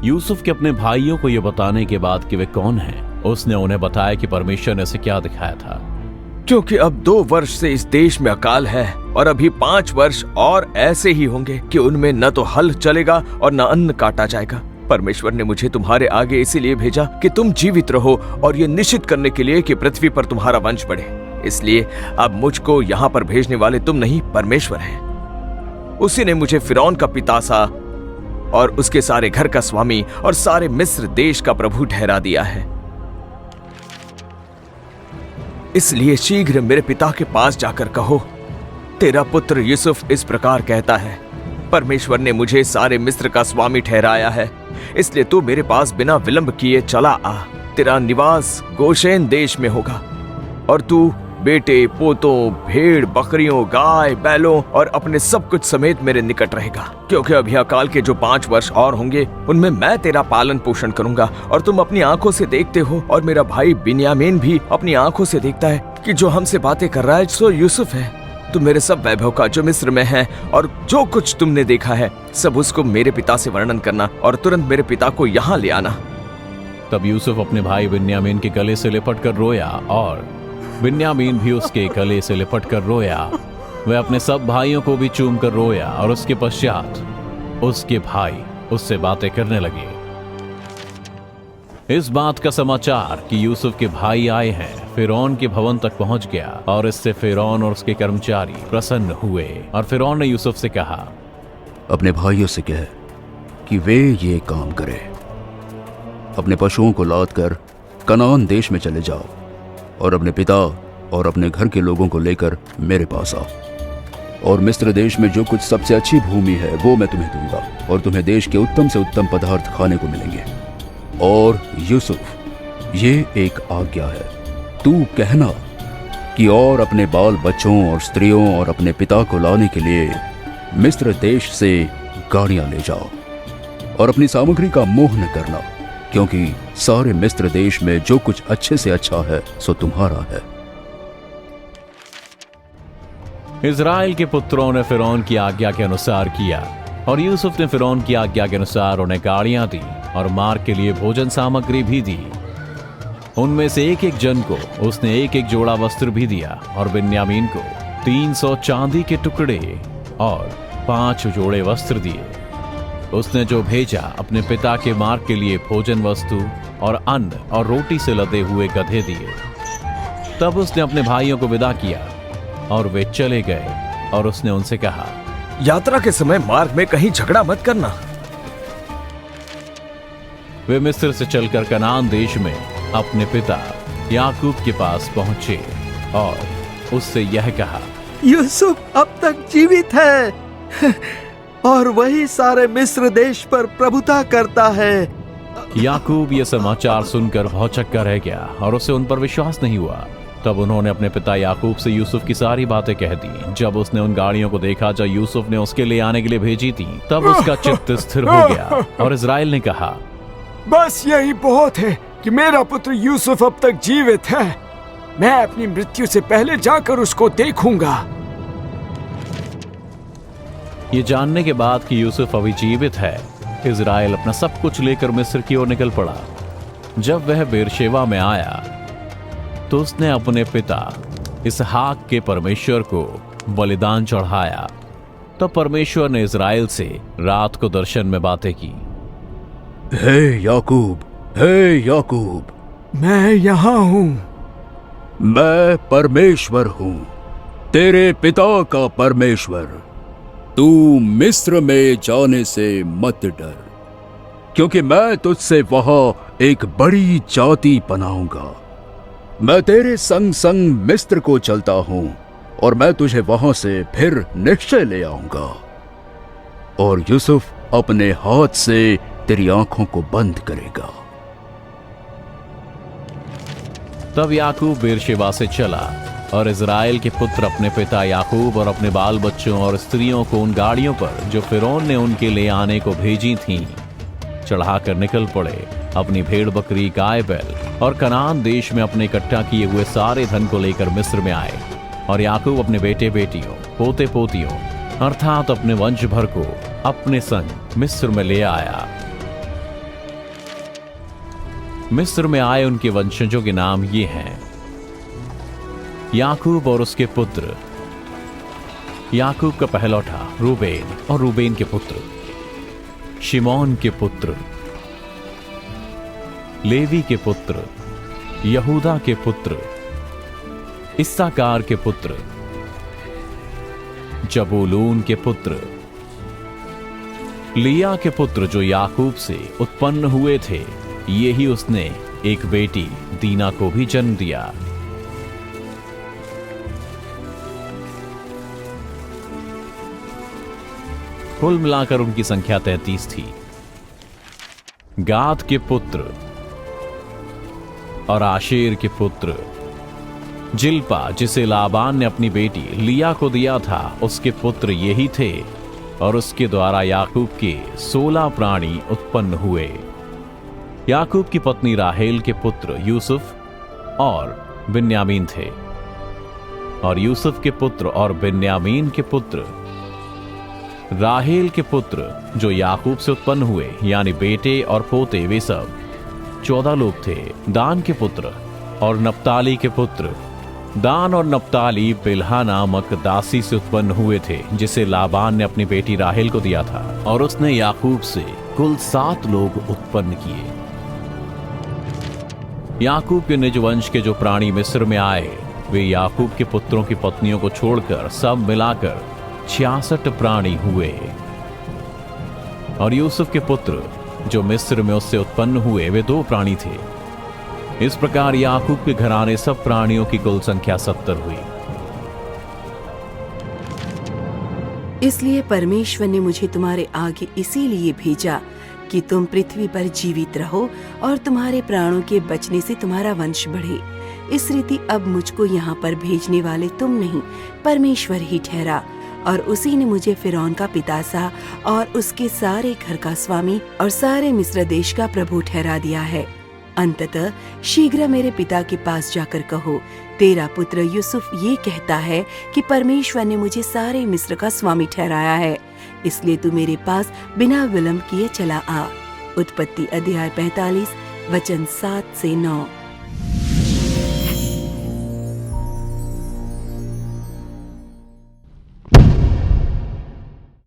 यूसुफ के अपने भाइयों को यह बताने के बाद कि वे कौन हैं, उसने उन्हें बताया कि परमेश्वर ने उसे क्या दिखाया था। क्योंकि अब 2 वर्ष से इस देश में अकाल है और अभी 5 वर्ष और ऐसे ही होंगे कि उनमें न तो हल चलेगा और न अन्न काटा जाएगा। परमेश्वर ने मुझे तुम्हारे आगे इसीलिए भेजा कि तुम जीवित रहो और ये निश्चित करने के लिए कि पृथ्वी पर तुम्हारा वंश बढ़े। इसलिए अब मुझको यहाँ पर भेजने वाले तुम नहीं, परमेश्वर हैं। उसी ने मुझे फिरौन का पिता सा और उसके सारे घर का स्वामी और सारे मिस्र देश का प्रभु ठहरा दिया है। इसलिए शीघ्र मेरे पिता के पास जाकर कहो, तेरा पुत्र यूसुफ इस प्रकार कहता है, परमेश्वर ने मुझे सारे मिस्र का स्वामी ठहराया है, इसलिए तू मेरे पास बिना विलंब किए चला आ। तेरा निवास गोशेन देश में होगा और तू बेटे, पोतों, भेड़, बकरियों, गाय, बैलों और अपने सब कुछ समेत मेरे निकट रहेगा। क्योंकि अभी अकाल के जो 5 वर्ष और होंगे उनमें मैं तेरा पालन पोषण करूंगा और तुम अपनी आंखों से देखते हो और मेरा भाई बिन्यामीन भी अपनी आंखों से देखता है कि जो हमसे बातें कर रहा है सो यूसुफ है। तुम मेरे सब वैभव का जो मिस्र में है और जो कुछ तुमने देखा है सब उसको मेरे पिता से वर्णन करना और तुरंत मेरे पिता को यहाँ ले आना। तब यूसुफ अपने भाई बिन्यामीन के गले से लिपट कर रोया और बिन्यामीन भी उसके गले से लिपट कर रोया। वह अपने सब भाइयों को भी चूम कर रोया और उसके पश्चात उसके भाई उससे बातें करने लगे। इस बात का समाचार कि यूसुफ के भाई आए हैं फिरौन के भवन तक पहुंच गया और इससे फिरौन और उसके कर्मचारी प्रसन्न हुए। और फिरौन ने यूसुफ से कहा, अपने भाइयों से कह कि वे ये काम करें, अपने पशुओं को लाद कर कनान देश में चले जाओ और अपने पिता और अपने घर के लोगों को लेकर मेरे पास आओ, और मिस्र देश में जो कुछ सबसे अच्छी भूमि है वो मैं तुम्हें दूंगा और तुम्हें देश के उत्तम से उत्तम पदार्थ खाने को मिलेंगे। और यूसुफ, ये एक आज्ञा है, तू कहना कि और अपने बाल बच्चों और स्त्रियों और अपने पिता को लाने के लिए मिस्र देश से गाड़ियां ले जाओ और अपनी सामग्री का मोह न करना, क्योंकि सारे मिस्र देश में जो कुछ अच्छे से अच्छा है सो तुम्हारा है। इज़राइल के पुत्रों ने फिरौन की आज्ञा के अनुसार किया और यूसुफ ने फिरौन की आज्ञा के अनुसार उन्हें गाड़ियां दी और मार्ग के लिए भोजन सामग्री भी दी। उनमें से एक एक जन को उसने एक एक जोड़ा वस्त्र भी दिया और बिन्यामीन को 300 चांदी के टुकड़े और 5 जोड़े वस्त्र दिए। उसने जो भेजा अपने पिता के मार्ग के लिए भोजन वस्तु और अन्न और रोटी से लदे हुए गधे दिए। तब उसने अपने भाइयों को विदा किया और वे चले गए और उसने उनसे कहा, यात्रा के समय मार्ग में कहीं झगड़ा मत करना। वे मिस्र से चलकर कनान देश में अपने पिता याकूब के पास पहुंचे और उससे यह कहा, यूसुफ अब तक जीवित है और वही सारे मिस्र देश पर प्रभुता करता है। याकूब यह समाचार सुनकर भौचक्का रह गया और उसे उन पर विश्वास नहीं हुआ। तब उन्होंने अपने पिता याकूब से यूसुफ की सारी बातें कह दी। जब उसने उन गाड़ियों को देखा जो यूसुफ ने उसके लिए आने के लिए भेजी थी, तब उसका चित्त स्थिर हो गया और इज़राइल ने कहा, बस यही बहुत है कि मेरा पुत्र यूसुफ अब तक जीवित है। मैं अपनी मृत्यु से पहले जाकर उसको देखूंगा। ये जानने के बाद कि यूसुफ अभी जीवित है, इज़राइल अपना सब कुछ लेकर मिस्र की ओर निकल पड़ा। जब वह बेरशेवा में आया तो उसने अपने पिता इसहाक के परमेश्वर को बलिदान चढ़ाया। तब परमेश्वर ने इज़राइल से रात को दर्शन में बातें की। हे याकूब, हे याकूब, मैं यहाँ हूँ। मैं परमेश्वर हूँ, तेरे पिता का परमेश्वर। तू मिस्र में जाने से मत डर, क्योंकि मैं तुझसे वहां एक बड़ी जाति बनाऊंगा। मैं तेरे संग संग मिस्र को चलता हूं और मैं तुझे वहां से फिर निश्चय ले आऊंगा। और यूसुफ अपने हाथ से तेरी आंखों को बंद करेगा। तब याकूब बेरशेबा से चला और इज़राइल के पुत्र अपने पिता याकूब और अपने बाल बच्चों और स्त्रियों को उन गाड़ियों पर जो फिरौन ने उनके ले आने को भेजी थीं चढ़ाकर निकल पड़े। अपनी भेड़ बकरी, गाय बैल और कनान देश में अपने इकट्ठा किए हुए सारे धन को लेकर मिस्र में आए। और याकूब अपने बेटे बेटियों, पोते पोतियों अर्थात अपने वंश भर को अपने संग मिस्र में ले आया। मिस्र में आए उनके वंशजों के नाम ये हैं: याकूब और उसके पुत्र, याकूब का पहलौठा रूबेन और रूबेन के पुत्र, शिमोन के पुत्र, लेवी के पुत्र, यहूदा के पुत्र, इस्साकार के पुत्र, जबूलून के पुत्र, लिया के पुत्र जो याकूब से उत्पन्न हुए थे, ये ही उसने एक बेटी दीना को भी जन्म दिया। कुल मिलाकर उनकी संख्या 33 थी। गाद के पुत्र और आशेर के पुत्र, जिल्पा जिसे लाबान ने अपनी बेटी लिया को दिया था, उसके पुत्र यही थे और उसके द्वारा याकूब के 16 प्राणी उत्पन्न हुए। याकूब की पत्नी राहेल के पुत्र यूसुफ और बिन्यामीन थे, और यूसुफ के पुत्र और बिन्यामीन के पुत्र राहेल के पुत्र जो याकूब से उत्पन्न हुए, यानी बेटे और पोते, वे सब 14 लोग थे। दान के पुत्र और नप्ताली के पुत्र, दान और नप्ताली बिल्हा नामक दासी से उत्पन्न हुए थे, जिसे लाबान ने अपनी बेटी राहेल को दिया था, और उसने याकूब से कुल 7 लोग उत्पन्न किए। याकूब के निज वंश के जो प्राणी मिस्र में आए, वे याकूब के पुत्रों की पत्नियों को छोड़कर सब मिलाकर 66 प्राणी हुए। और यूसुफ के पुत्र जो मिस्र में उससे उत्पन्न हुए, वे 2 प्राणी थे। इस प्रकार याकूब के घराने सब प्राणियों की कुल संख्या 70 हुई। इसलिए परमेश्वर ने मुझे तुम्हारे आगे इसीलिए भेजा कि तुम पृथ्वी पर जीवित रहो और तुम्हारे प्राणों के बचने से तुम्हारा वंश बढ़े। इस रीति अब मुझको यहाँ पर भेजने वाले तुम नहीं, परमेश्वर ही ठहरा, और उसी ने मुझे फिरौन का पिता सा और उसके सारे घर का स्वामी और सारे मिस्र देश का प्रभु ठहरा दिया है। अंततः शीघ्र मेरे पिता के पास जाकर कहो, तेरा पुत्र यूसुफ ये कहता है कि परमेश्वर ने मुझे सारे मिस्र का स्वामी ठहराया है, इसलिए तू मेरे पास बिना विलंब किए चला आ। उत्पत्ति अध्याय 45 वचन 7 से 9।